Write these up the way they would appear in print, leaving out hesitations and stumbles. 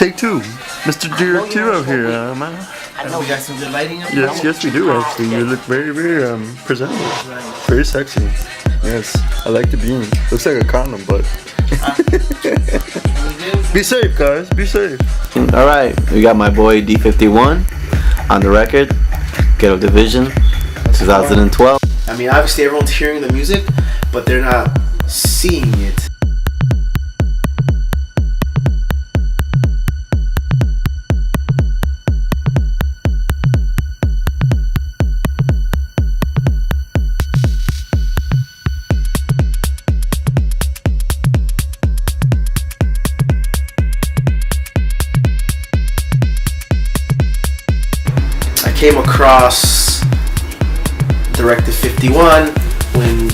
take two. Mr. Director here, man. I know we got some good lighting up. Yes, we do actually. You look very, very presentable. Very sexy. Yes, I like the beam. Looks like a condom, but. Be safe, guys. Be safe. All right, we got my boy D-51 on the record. Ghetto Division, 2012. I mean, obviously everyone's hearing the music, but they're not seeing it. Came across Directive 51 when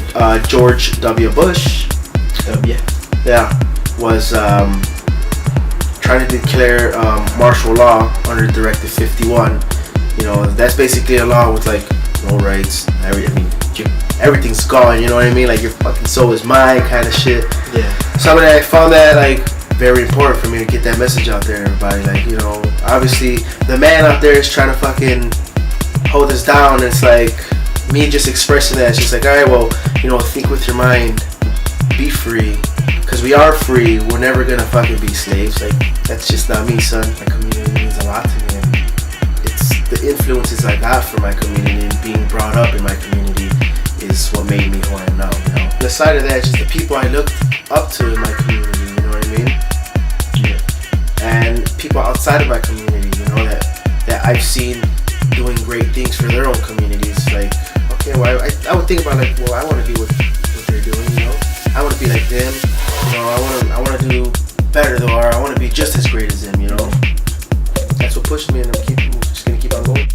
George W. Bush was trying to declare martial law under Directive 51. You know, that's basically a law with like no rights. Everything's gone. You know what I mean? Like your fucking soul is mine, kind of shit. Yeah. So I found that like very important for me to get that message out there, everybody. Like, you know, obviously the man out there is trying to fucking hold us down. And it's like me just expressing that. It's just like, all right, well, you know, think with your mind, be free, because we are free. We're never gonna fucking be slaves. Like, that's just not me, son. My community means a lot to me. And it's the influences I got from my community and being brought up in my community is what made me who I am now. You know, the side of that is just the people I looked up to in my community. You know what I mean? And people outside of my community, you know, that I've seen doing great things for their own communities. Like, okay, well, I would think about like, well, I want to be what they're doing, you know. I want to be like them, you know. I want to do better though, or I want to be just as great as them, you know. That's what pushed me, and I'm just gonna keep on going.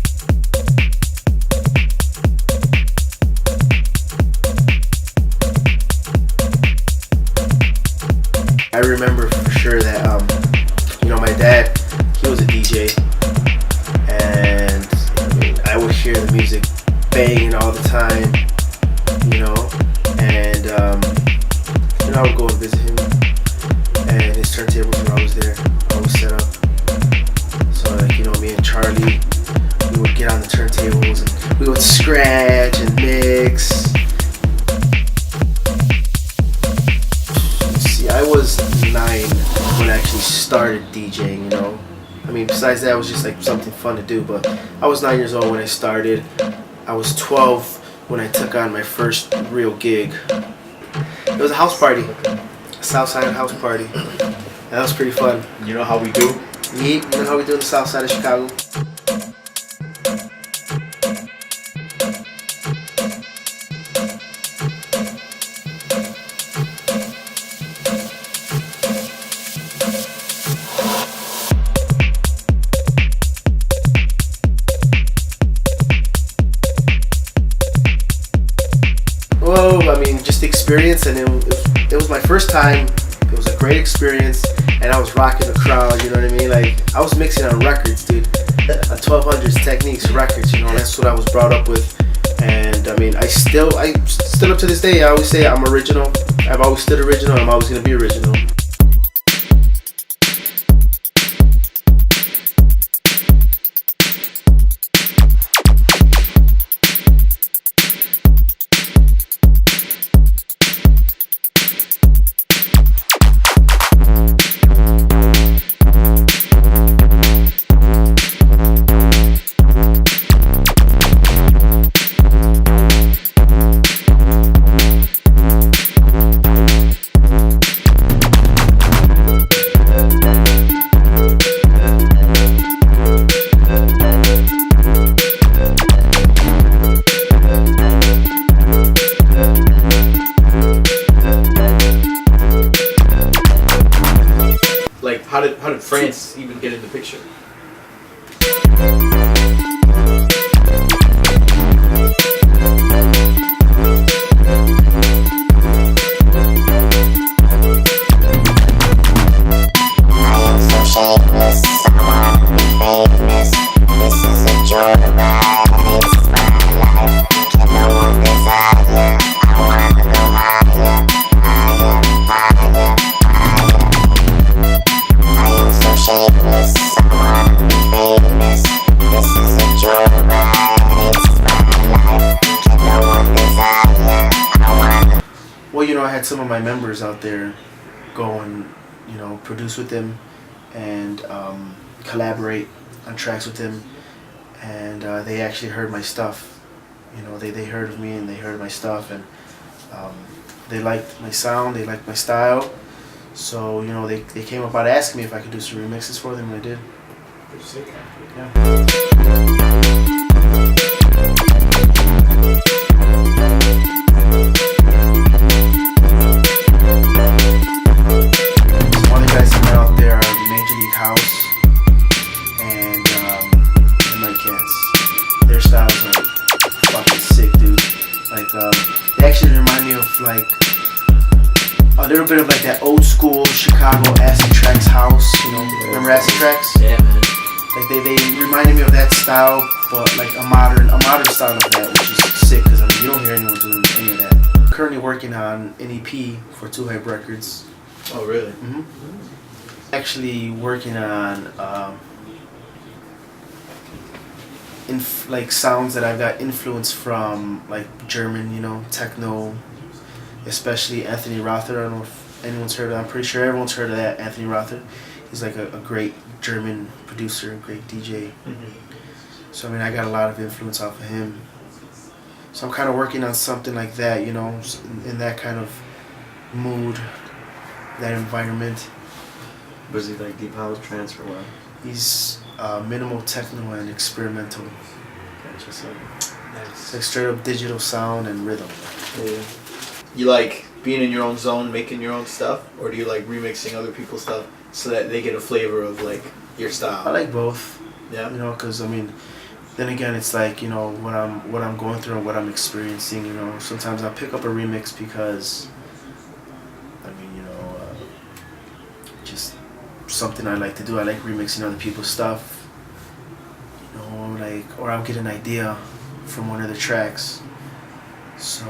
I remember for sure that you know, my dad, he was a DJ, and I mean, I would hear the music banging all the time, you know, and you know, I would go and visit him, and his turntables were always there, always set up. So like, you know, me and Charlie, we would get on the turntables and we would scratch and mix. See, I was 9 when I actually started DJing, you know. I mean, besides that, it was just like something fun to do, but I was 9 years old when I started. I was 12 when I took on my first real gig. It was a house party, a SouthSide house party. That was pretty fun. You know how we do? You know how we do in the South Side of Chicago? Well, I mean, just experience, and it was my first time. It was a great experience, and I was rocking the crowd, you know what I mean? Like, I was mixing on records, dude. 1200s Techniques records, you know, that's what I was brought up with. And I mean, I still up to this day, I always say I'm original. I've always stood original, I'm always gonna be original. How did France even get in the picture? Shameless. Well, you know, I had some of my members out there go and, you know, produce with him and collaborate on tracks with him, and they actually heard my stuff. You know, they heard of me and they heard my stuff, and they liked my sound, they liked my style. So, you know, they came about asking me if I could do some remixes for them, and I did. Yeah. Their styles are fucking sick, dude. Like, they actually remind me of like a little bit of like that old school Chicago acid tracks house. You know, remember acid tracks? Yeah, man. Like they reminded me of that style, but like a modern style of that, which is sick because I mean you don't hear anyone doing any of that. I'm currently working on an EP for 2 Hype Records. Oh, really? Mm-hmm. Actually working on. Like sounds that I got influence from, like German, you know, techno, especially Anthony Rother. I don't know if anyone's heard of it. I'm pretty sure everyone's heard of that, Anthony Rother. He's like a great German producer, great DJ. So I mean, I got a lot of influence off of him. So I'm kind of working on something like that, you know, in that kind of mood, that environment. Was he like deep house, trance, or what? He's minimal techno and experimental. Gotcha. So It's like straight up digital sound and rhythm. Yeah. You like being in your own zone, making your own stuff, or do you like remixing other people's stuff so that they get a flavor of like your style? I like both. Yeah. You know, because I mean, then again, it's like, you know, what I'm going through and what I'm experiencing. You know, sometimes I'll pick up a remix because, I mean, you know, just something I like to do. I like remixing other people's stuff. You know, like, or I'll get an idea from one of the tracks. So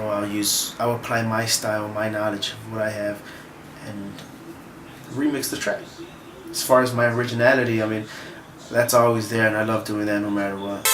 I'll apply my style, my knowledge of what I have, and remix the track. As far as my originality, I mean, that's always there, and I love doing that no matter what.